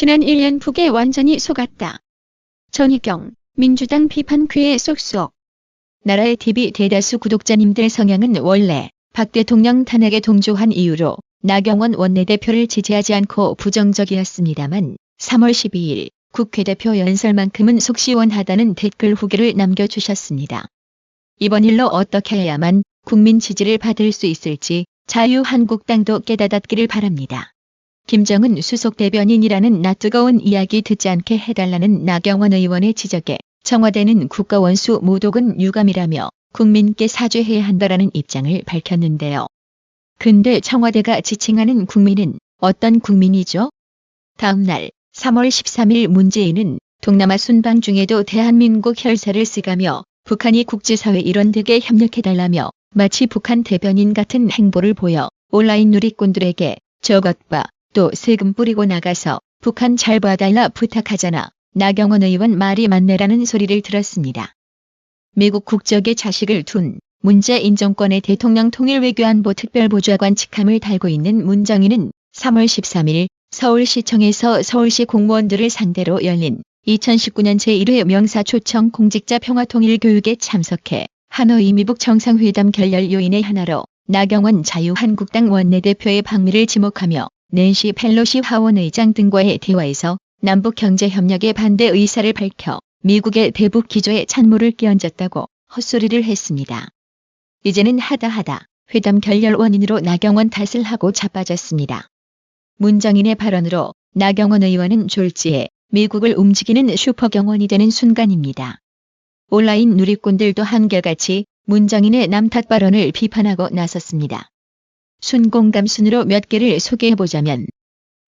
지난 1년 북에 완전히 속았다. 전희경, 민주당 비판 쾌에 쏙쏙. 나라의 TV 대다수 구독자님들 성향은 원래 박 대통령 탄핵에 동조한 이유로 나경원 원내대표를 지지하지 않고 부정적이었습니다만 3월 12일 국회 대표 연설만큼은 속 시원하다는 댓글 후기를 남겨주셨습니다. 이번 일로 어떻게 해야만 국민 지지를 받을 수 있을지 자유한국당도 깨닫기를 바랍니다. 김정은 수석 대변인이라는 나 뜨거운 이야기 듣지 않게 해달라는 나경원 의원의 지적에 청와대는 국가원수 모독은 유감이라며 국민께 사죄해야 한다라는 입장을 밝혔는데요. 근데 청와대가 지칭하는 국민은 어떤 국민이죠? 다음 날 3월 13일 문재인은 동남아 순방 중에도 대한민국 혈세를 쓰가며 북한이 국제사회 일원들에게 협력해달라며 마치 북한 대변인 같은 행보를 보여 온라인 누리꾼들에게 저것 봐, 또 세금 뿌리고 나가서 북한 잘 봐달라 부탁하잖아. 나경원 의원 말이 맞네라는 소리를 들었습니다. 미국 국적의 자식을 둔 문재인 정권의 대통령 통일외교안보 특별보좌관 직함을 달고 있는 문정인은 3월 13일 서울시청에서 서울시 공무원들을 상대로 열린 2019년 제1회 명사초청 공직자 평화통일교육에 참석해 하노이 미북 정상회담 결렬 요인의 하나로 나경원 자유한국당 원내대표의 방미를 지목하며 낸시 펠로시 하원의장 등과의 대화에서 남북경제협력에 반대 의사를 밝혀 미국의 대북 기조에 찬물을 끼얹었다고 헛소리를 했습니다. 이제는 하다 회담 결렬 원인으로 나경원 탓을 하고 자빠졌습니다. 문정인의 발언으로 나경원 의원은 졸지에 미국을 움직이는 슈퍼경원이 되는 순간입니다. 온라인 누리꾼들도 한결같이 문정인의 남탓 발언을 비판하고 나섰습니다. 순공감 순으로 몇 개를 소개해보자면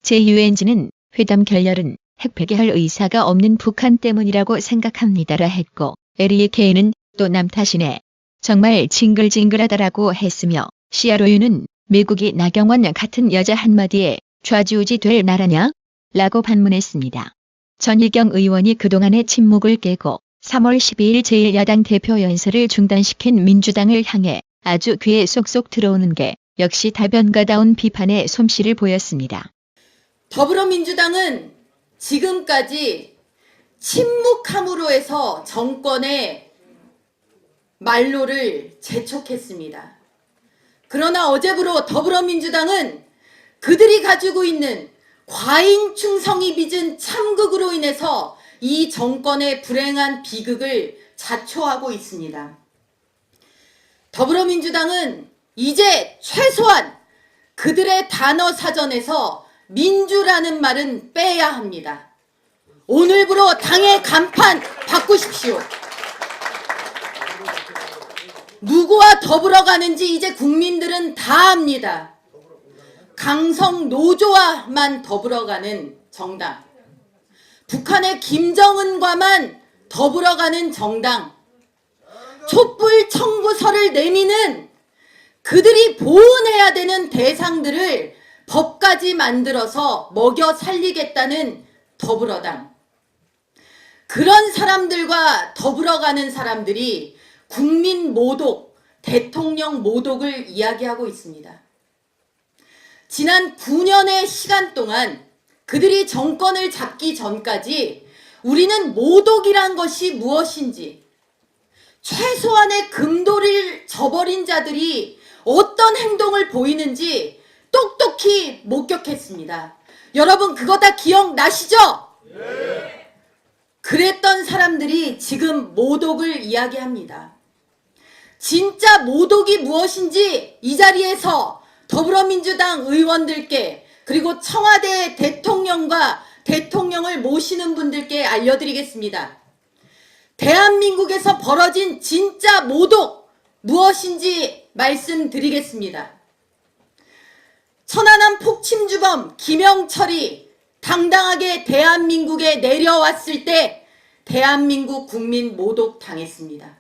제-UNG는 회담 결렬은 핵 폐기할 의사가 없는 북한 때문이라고 생각합니다라 했고 LEK는 또 남 탓이네. 정말 징글징글하다라고 했으며 CROU는 미국이 나경원 같은 여자 한마디에 좌지우지 될 나라냐? 라고 반문했습니다. 전희경 의원이 그동안의 침묵을 깨고 3월 12일 제1야당 대표 연설을 중단시킨 민주당을 향해 아주 귀에 쏙쏙 들어오는 게 역시 다변가다운 비판의 솜씨를 보였습니다. 더불어민주당은 지금까지 침묵함으로 해서 정권의 말로를 재촉했습니다. 그러나 어제부로 더불어민주당은 그들이 가지고 있는 과잉 충성이 빚은 참극으로 인해서 이 정권의 불행한 비극을 자초하고 있습니다. 더불어민주당은 이제 최소한 그들의 단어 사전에서 민주라는 말은 빼야 합니다. 오늘부로 당의 간판 바꾸십시오. 누구와 더불어 가는지 이제 국민들은 다 압니다. 강성 노조와만 더불어 가는 정당, 북한의 김정은과만 더불어 가는 정당, 촛불 청구서를 내미는 그들이 보훈해야 되는 대상들을 법까지 만들어서 먹여 살리겠다는 더불어당. 그런 사람들과 더불어 가는 사람들이 국민 모독, 대통령 모독을 이야기하고 있습니다. 지난 9년의 시간 동안 그들이 정권을 잡기 전까지 우리는 모독이란 것이 무엇인지, 최소한의 금도를 저버린 자들이 어떤 행동을 보이는지 똑똑히 목격했습니다. 여러분 그거 다 기억나시죠? 네. 그랬던 사람들이 지금 모독을 이야기합니다. 진짜 모독이 무엇인지 이 자리에서 더불어민주당 의원들께 그리고 청와대 대통령과 대통령을 모시는 분들께 알려드리겠습니다. 대한민국에서 벌어진 진짜 모독 무엇인지 말씀드리겠습니다. 천안함 폭침주범 김영철이 당당하게 대한민국에 내려왔을 때 대한민국 국민 모독 당했습니다.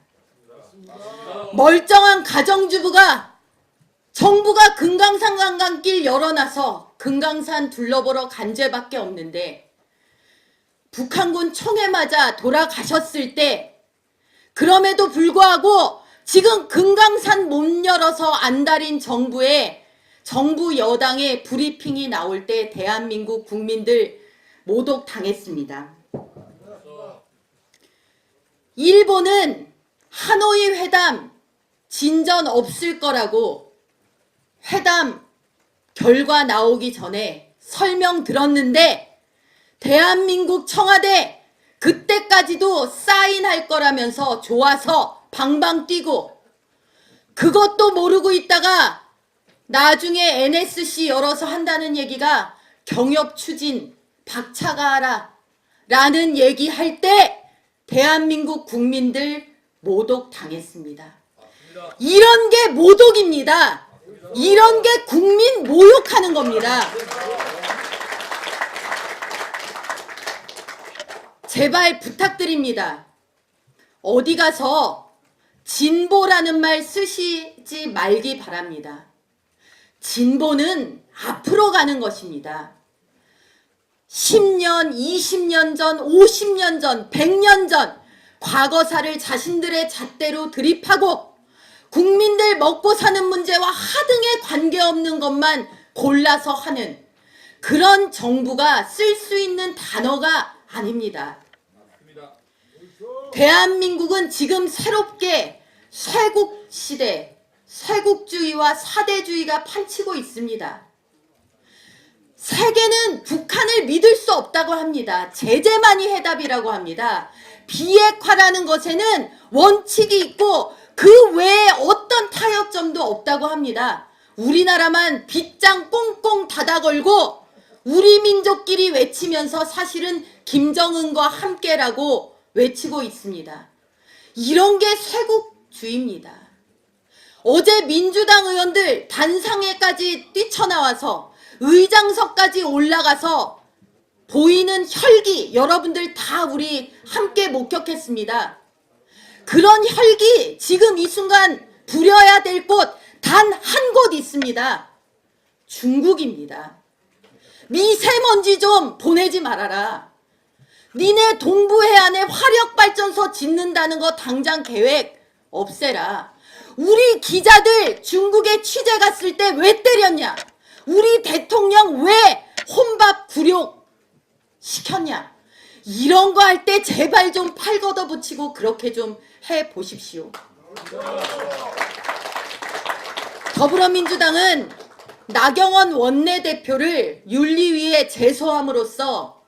멀쩡한 가정주부가 정부가 금강산 관광길 열어놔서 금강산 둘러보러 간 죄밖에 없는데 북한군 총에 맞아 돌아가셨을 때 그럼에도 불구하고 지금 금강산 못 열어서 안달인 정부 여당의 브리핑이 나올 때 대한민국 국민들 모독당했습니다. 일본은 하노이 회담 진전 없을 거라고 회담 결과 나오기 전에 설명 들었는데 대한민국 청와대 그때까지도 사인할 거라면서 좋아서 방방 뛰고 그것도 모르고 있다가 나중에 NSC 열어서 한다는 얘기가 경협 추진 박차가 하라 라는 얘기할 때 대한민국 국민들 모독당했습니다. 이런 게 모독입니다. 이런 게 국민 모욕하는 겁니다. 제발 부탁드립니다. 어디 가서 진보라는 말 쓰시지 말기 바랍니다. 진보는 앞으로 가는 것입니다. 10년, 20년 전, 50년 전, 100년 전 과거사를 자신들의 잣대로 드립하고 국민들 먹고 사는 문제와 하등에 관계없는 것만 골라서 하는 그런 정부가 쓸 수 있는 단어가 아닙니다. 대한민국은 지금 새롭게 쇄국 시대, 쇄국주의와 사대주의가 판치고 있습니다. 세계는 북한을 믿을 수 없다고 합니다. 제재만이 해답이라고 합니다. 비핵화라는 것에는 원칙이 있고 그 외에 어떤 타협점도 없다고 합니다. 우리나라만 빗장 꽁꽁 닫아 걸고 우리 민족끼리 외치면서 사실은 김정은과 함께라고 외치고 있습니다. 이런 게 쇄국주의입니다. 어제 민주당 의원들 단상회까지 뛰쳐나와서 의장석까지 올라가서 보이는 혈기 여러분들 다 우리 함께 목격했습니다. 그런 혈기 지금 이 순간 부려야 될 곳 단 한 곳 있습니다. 중국입니다. 미세먼지 좀 보내지 말아라. 니네 동부 해안에 화력발전소 짓는다는 거 당장 계획 없애라. 우리 기자들 중국에 취재 갔을 때 왜 때렸냐? 우리 대통령 왜 혼밥 굴욕 시켰냐? 이런 거 할 때 제발 좀 팔 걷어붙이고 그렇게 좀 해보십시오. 더불어민주당은 나경원 원내대표를 윤리위에 제소함으로써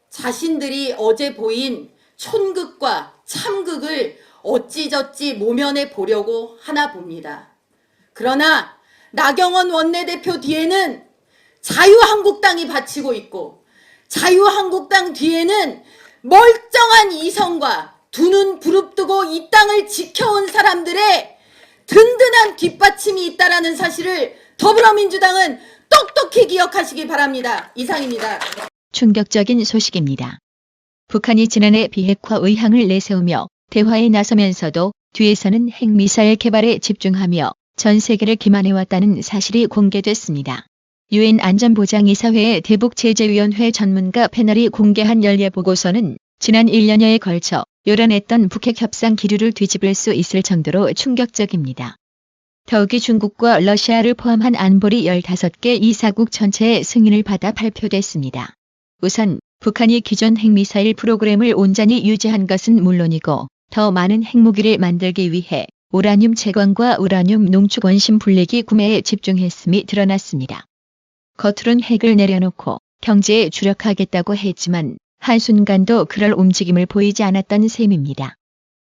자신들이 어제 보인 촌극과 참극을 어찌저찌 모면해 보려고 하나 봅니다. 그러나 나경원 원내대표 뒤에는 자유한국당이 받치고 있고 자유한국당 뒤에는 멀쩡한 이성과 두 눈 부릅뜨고 이 땅을 지켜온 사람들의 든든한 뒷받침이 있다라는 사실을 더불어민주당은 똑똑히 기억하시기 바랍니다. 이상입니다. 충격적인 소식입니다. 북한이 지난해 비핵화 의향을 내세우며 대화에 나서면서도 뒤에서는 핵미사일 개발에 집중하며 전 세계를 기만해왔다는 사실이 공개됐습니다. 유엔 안전보장이사회의 대북제재위원회 전문가 패널이 공개한 연례보고서는 지난 1년여에 걸쳐 요란했던 북핵 협상 기류를 뒤집을 수 있을 정도로 충격적입니다. 더욱이 중국과 러시아를 포함한 안보리 15개 이사국 전체의 승인을 받아 발표됐습니다. 우선 북한이 기존 핵미사일 프로그램을 온전히 유지한 것은 물론이고 더 많은 핵무기를 만들기 위해 우라늄 채광과 우라늄 농축 원심 분리기 구매에 집중했음이 드러났습니다. 겉으론 핵을 내려놓고 경제에 주력하겠다고 했지만 한순간도 그럴 움직임을 보이지 않았던 셈입니다.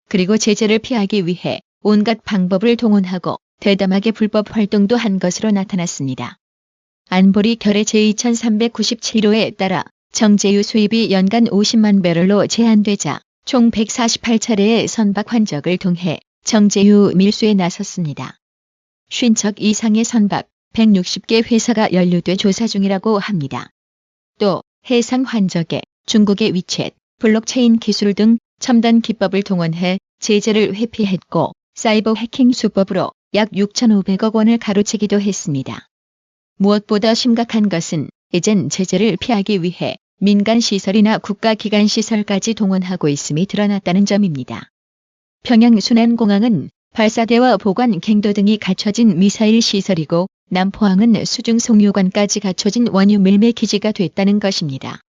그리고 제재를 피하기 위해 온갖 방법을 동원하고 대담하게 불법 활동도 한 것으로 나타났습니다. 안보리 결의 제2397호에 따라 정제유 수입이 연간 50만 배럴로 제한되자 총 148차례의 선박 환적을 통해 정제유 밀수에 나섰습니다. 50척 이상의 선박 160개 회사가 연루돼 조사 중이라고 합니다. 또 해상 환적에 중국의 위챗, 블록체인 기술 등 첨단 기법을 동원해 제재를 회피했고 사이버 해킹 수법으로 약 6,500억 원을 가로채기도 했습니다. 무엇보다 심각한 것은 이젠 제재를 피하기 위해 민간 시설이나 국가기관 시설까지 동원하고 있음이 드러났다는 점입니다. 평양 순안공항은 발사대와 보관 갱도 등이 갖춰진 미사일 시설이고 남포항은 수중 송유관까지 갖춰진 원유 밀매 기지가 됐다는 것입니다.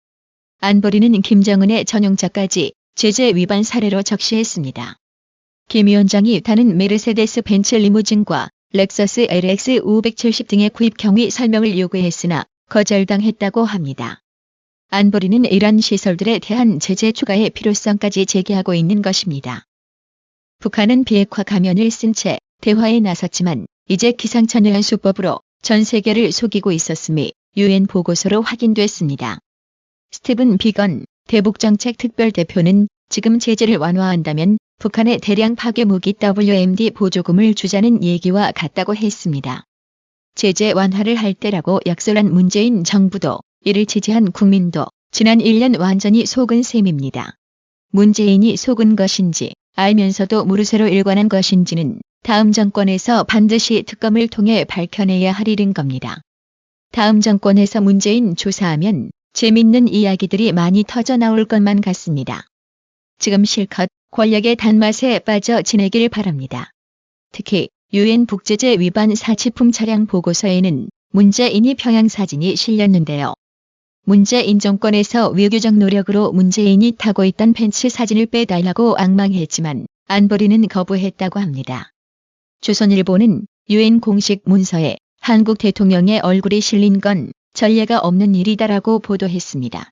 안보리는 김정은의 전용차까지 제재 위반 사례로 적시했습니다. 김 위원장이 타는 메르세데스 벤츠 리무진과 렉서스 LX 570 등의 구입 경위 설명을 요구했으나 거절당했다고 합니다. 안보리는 이런 시설들에 대한 제재 추가의 필요성까지 제기하고 있는 것입니다. 북한은 비핵화 가면을 쓴 채 대화에 나섰지만 이제 기상천외한 수법으로 전 세계를 속이고 있었음이 유엔 보고서로 확인됐습니다. 스티븐 비건 대북정책 특별대표는 지금 제재를 완화한다면 북한의 대량 파괴 무기 WMD 보조금을 주자는 얘기와 같다고 했습니다. 제재 완화를 할 때라고 약속한 문재인 정부도 이를 지지한 국민도 지난 1년 완전히 속은 셈입니다. 문재인이 속은 것인지 알면서도 무르세로 일관한 것인지는 다음 정권에서 반드시 특검을 통해 밝혀내야 할 일인 겁니다. 다음 정권에서 문재인 조사하면 재밌는 이야기들이 많이 터져 나올 것만 같습니다. 지금 실컷 권력의 단맛에 빠져 지내길 바랍니다. 특히 유엔 북제재 위반 사치품 차량 보고서에는 문재인이 평양 사진이 실렸는데요. 문재인 정권에서 외교적 노력으로 문재인이 타고 있던 벤츠 사진을 빼달라고 앙망했지만 안보리는 거부했다고 합니다. 조선일보는 유엔 공식 문서에 한국 대통령의 얼굴이 실린 건 전례가 없는 일이다라고 보도했습니다.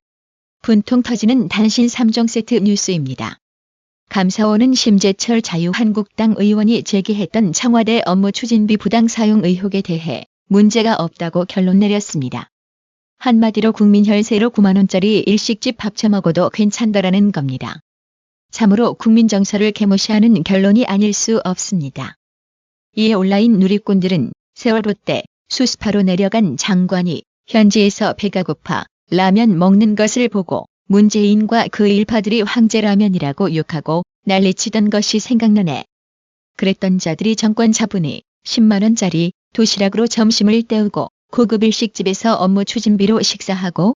분통 터지는 단신 3종 세트 뉴스입니다. 감사원은 심재철 자유한국당 의원이 제기했던 청와대 업무 추진비 부당 사용 의혹에 대해 문제가 없다고 결론 내렸습니다. 한마디로 국민 혈세로 9만 원짜리 일식집 밥 처먹어도 괜찮다라는 겁니다. 참으로 국민 정서를 계모시하는 결론이 아닐 수 없습니다. 이에 온라인 누리꾼들은 세월호 때 수습하러 내려간 장관이 현지에서 배가 고파 라면 먹는 것을 보고 문재인과 그 일파들이 황제라면이라고 욕하고 난리치던 것이 생각나네. 그랬던 자들이 정권 잡으니 10만 원짜리 도시락으로 점심을 때우고 고급 일식집에서 업무 추진비로 식사하고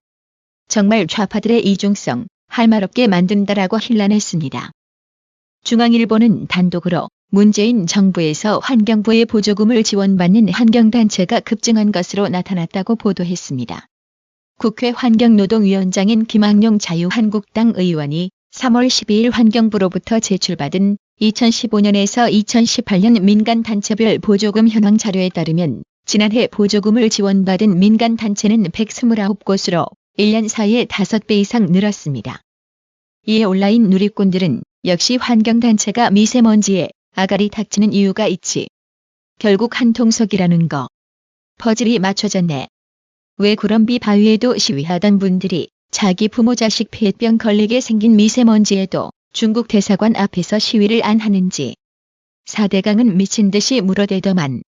정말 좌파들의 이중성 할 말 없게 만든다라고 힐난했습니다. 중앙일보는 단독으로 문재인 정부에서 환경부의 보조금을 지원받는 환경단체가 급증한 것으로 나타났다고 보도했습니다. 국회 환경노동위원장인 김학용 자유한국당 의원이 3월 12일 환경부로부터 제출받은 2015년에서 2018년 민간단체별 보조금 현황 자료에 따르면 지난해 보조금을 지원받은 민간단체는 129곳으로 1년 사이에 5배 이상 늘었습니다. 이에 온라인 누리꾼들은 역시 환경단체가 미세먼지에 아가리 닥치는 이유가 있지. 결국 한통속이라는 거. 퍼즐이 맞춰졌네. 왜 구럼비 바위에도 시위하던 분들이 자기 부모 자식 폐병 걸리게 생긴 미세먼지에도 중국 대사관 앞에서 시위를 안 하는지. 4대강은 미친 듯이 물어대더만.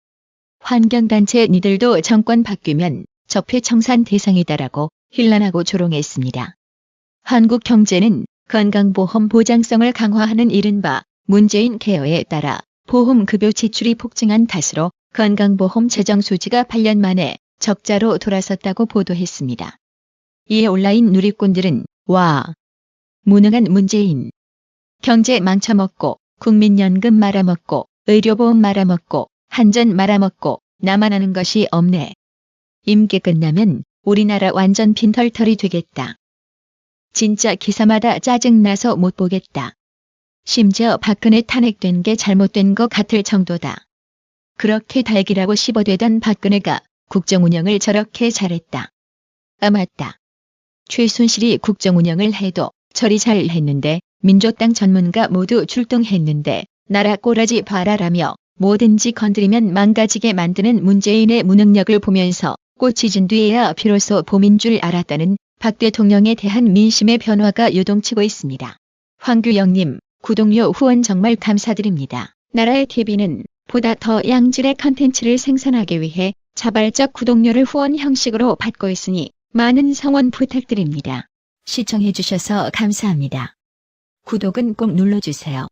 환경단체 니들도 정권 바뀌면 적폐청산 대상이다라고 힐난하고 조롱했습니다. 한국경제는 건강보험 보장성을 강화하는 이른바 문재인 케어에 따라 보험급여 지출이 폭증한 탓으로 건강보험 재정 수지가 8년 만에 적자로 돌아섰다고 보도했습니다. 이에 온라인 누리꾼들은 와, 무능한 문재인. 경제 망쳐먹고 국민연금 말아먹고 의료보험 말아먹고 한전 말아먹고 나만 하는 것이 없네. 임기 끝나면 우리나라 완전 빈털털이 되겠다. 진짜 기사마다 짜증나서 못 보겠다. 심지어 박근혜 탄핵된 게 잘못된 것 같을 정도다. 그렇게 달기라고 씹어대던 박근혜가 국정운영을 저렇게 잘했다. 아 맞다. 최순실이 국정운영을 해도 처리 잘 했는데 민주당 전문가 모두 출동했는데 나라 꼬라지 봐라라며 뭐든지 건드리면 망가지게 만드는 문재인의 무능력을 보면서 꽃이 진 뒤에야 비로소 봄인 줄 알았다는 박 대통령에 대한 민심의 변화가 요동치고 있습니다. 황규영님, 구독료 후원 정말 감사드립니다. 나라의 TV는 보다 더 양질의 컨텐츠를 생산하기 위해 자발적 구독료를 후원 형식으로 받고 있으니 많은 성원 부탁드립니다. 시청해주셔서 감사합니다. 구독은 꼭 눌러주세요.